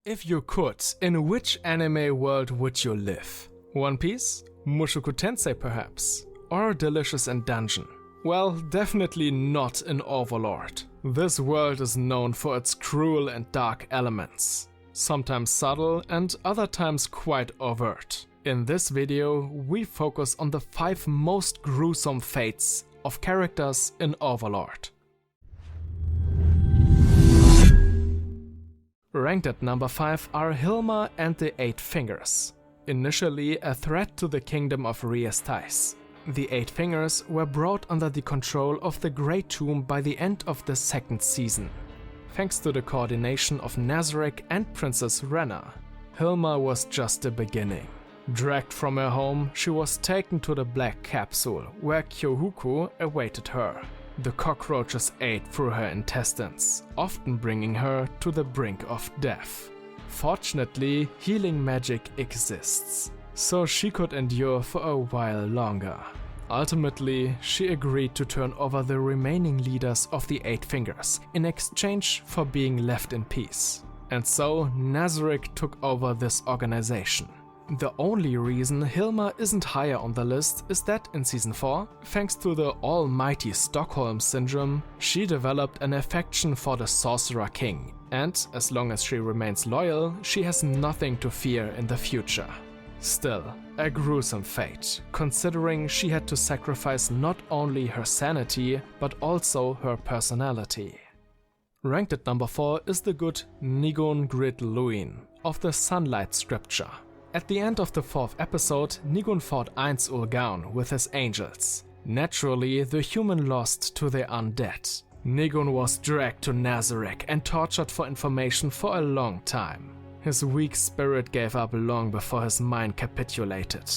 If you could, in which anime world would you live? One Piece? Mushoku Tensei perhaps? Or Delicious in Dungeon? Well, definitely not in Overlord. This world is known for its cruel and dark elements. Sometimes subtle and other times quite overt. In this video, we focus on the 5 most gruesome fates of characters in Overlord. Ranked at number 5 are Hilma and the 8 Fingers. Initially a threat to the kingdom of Riestais. The 8 Fingers were brought under the control of the Great Tomb by the end of the 2nd season. Thanks to the coordination of Nazarick and Princess Renna, Hilma was just the beginning. Dragged from her home, she was taken to the Black Capsule, where Kyohuku awaited her. The cockroaches ate through her intestines, often bringing her to the brink of death. Fortunately, healing magic exists, so she could endure for a while longer. Ultimately, she agreed to turn over the remaining leaders of the 8 Fingers in exchange for being left in peace. And so Nazarick took over this organization. The only reason Hilma isn't higher on the list is that in Season 4, thanks to the almighty Stockholm Syndrome, she developed an affection for the Sorcerer King, and as long as she remains loyal, she has nothing to fear in the future. Still, a gruesome fate, considering she had to sacrifice not only her sanity, but also her personality. Ranked at number 4 is the good Nigun Grid Luin of the Sunlight Scripture. At the end of the 4th episode, Nigun fought Eins Ulgaun with his angels. Naturally, the human lost to the undead. Nigun was dragged to Nazarick and tortured for information for a long time. His weak spirit gave up long before his mind capitulated.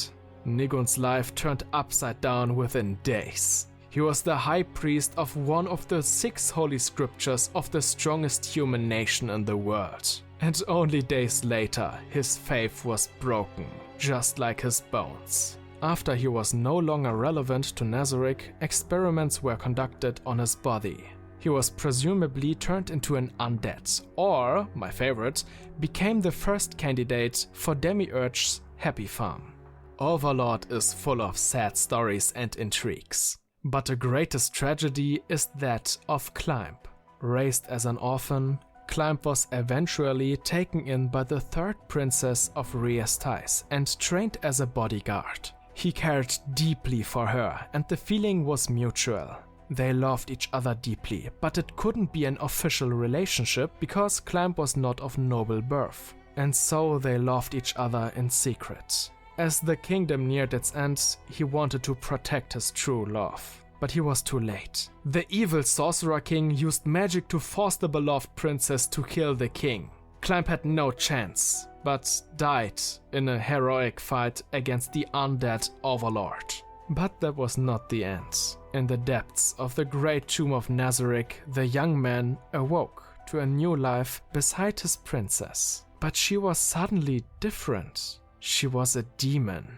Nigun's life turned upside down within days. He was the high priest of one of the 6 holy scriptures of the strongest human nation in the world. And only days later, his faith was broken, just like his bones. After he was no longer relevant to Nazarick, experiments were conducted on his body. He was presumably turned into an undead, or, my favorite, became the first candidate for Demiurge's Happy Farm. Overlord is full of sad stories and intrigues. But the greatest tragedy is that of Climb. Raised as an orphan, Climb was eventually taken in by the 3rd princess of Riestais and trained as a bodyguard. He cared deeply for her and the feeling was mutual. They loved each other deeply, but it couldn't be an official relationship because Climb was not of noble birth. And so they loved each other in secret. As the kingdom neared its end, he wanted to protect his true love. But he was too late. The evil Sorcerer King used magic to force the beloved princess to kill the king. Climb had no chance, but died in a heroic fight against the undead Overlord. But that was not the end. In the depths of the Great Tomb of Nazarick, the young man awoke to a new life beside his princess. But she was suddenly different. She was a demon.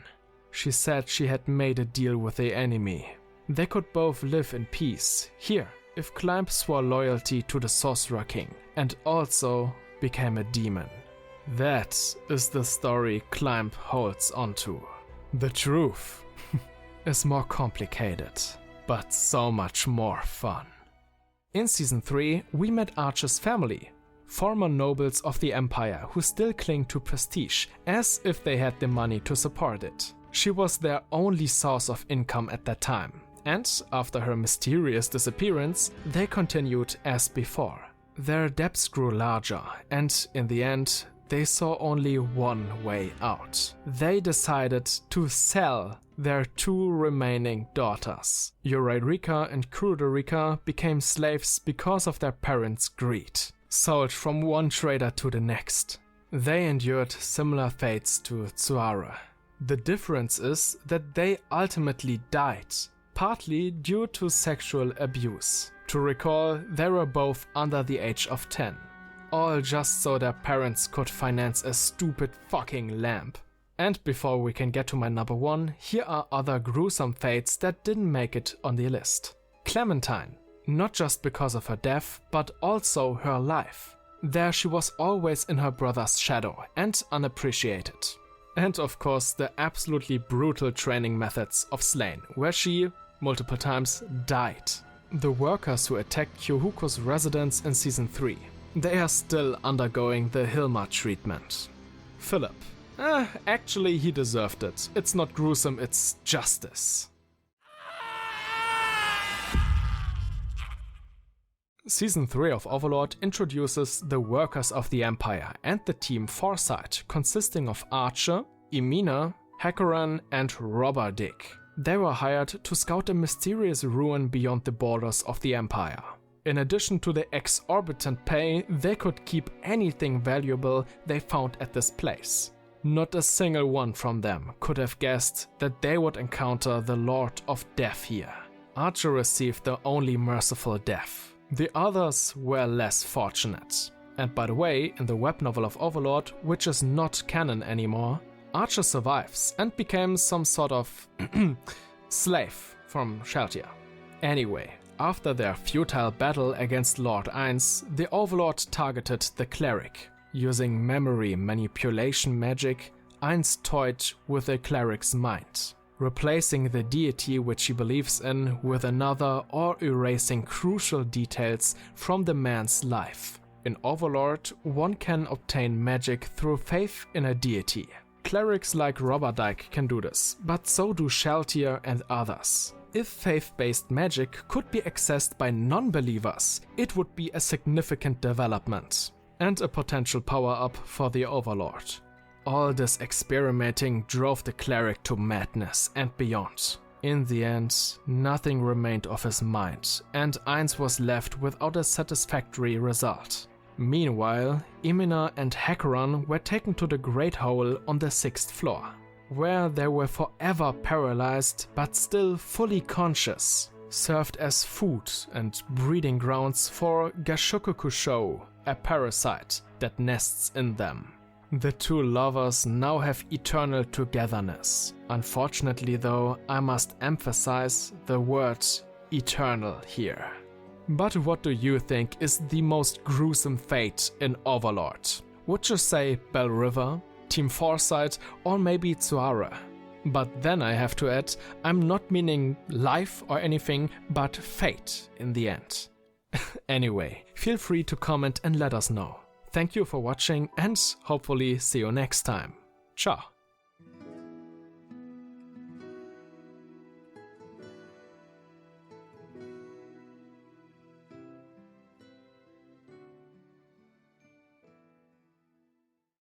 She said she had made a deal with the enemy. They could both live in peace here if Climb swore loyalty to the Sorcerer King and also became a demon. That is the story Climb holds onto. The truth is more complicated, but so much more fun. In Season 3, we met Archer's family, former nobles of the Empire who still cling to prestige as if they had the money to support it. She was their only source of income at that time. And after her mysterious disappearance, they continued as before. Their debts grew larger, and in the end, they saw only one way out. They decided to sell their 2 remaining daughters. Eureka and Cruderica became slaves because of their parents' greed, sold from one trader to the next. They endured similar fates to Tsuare. The difference is that they ultimately died, partly due to sexual abuse. To recall, they were both under the age of 10. All just so their parents could finance a stupid fucking lamp. And before we can get to my number 1, here are other gruesome fates that didn't make it on the list. Clementine, not just because of her death, but also her life. There she was always in her brother's shadow and unappreciated. And of course the absolutely brutal training methods of Slane, where she, multiple times, died. The workers who attacked Kyohuko's residence in Season 3, they are still undergoing the Hilma treatment. Philip. Actually he deserved it. It's not gruesome, it's justice. Season 3 of Overlord introduces the Workers of the Empire and the Team Foresight, consisting of Archer, Emina, Hakuran and Robber Dick. They were hired to scout a mysterious ruin beyond the borders of the Empire. In addition to the exorbitant pay, they could keep anything valuable they found at this place. Not a single one from them could have guessed that they would encounter the Lord of Death here. Archer received the only merciful death. The others were less fortunate. And by the way, in the web novel of Overlord, which is not canon anymore, Archer survives and became some sort of slave from Sheltia. Ainway, after their futile battle against Lord Ainz, the Overlord targeted the cleric. Using memory manipulation magic, Ainz toyed with the cleric's mind, replacing the deity which he believes in with another or erasing crucial details from the man's life. In Overlord, one can obtain magic through faith in a deity. Clerics like Robberdyke can do this, but so do Sheltier and others. If faith-based magic could be accessed by non-believers, it would be a significant development and a potential power-up for the Overlord. All this experimenting drove the cleric to madness and beyond. In the end, nothing remained of his mind, and Ainz was left without a satisfactory result. Meanwhile, Emina and Hakuran were taken to the Great Hole on the 6th floor, where they were forever paralyzed but still fully conscious, served as food and breeding grounds for Gashokukusho, a parasite that nests in them. The two lovers now have eternal togetherness. Unfortunately though, I must emphasize the word eternal here. But what do you think is the most gruesome fate in Overlord? Would you say Bell River, Team Foresight, or maybe Tsuara? But then I have to add, I'm not meaning life or anything, but fate in the end. Anyway, feel free to comment and let us know. Thank you for watching and hopefully see you next time. Ciao!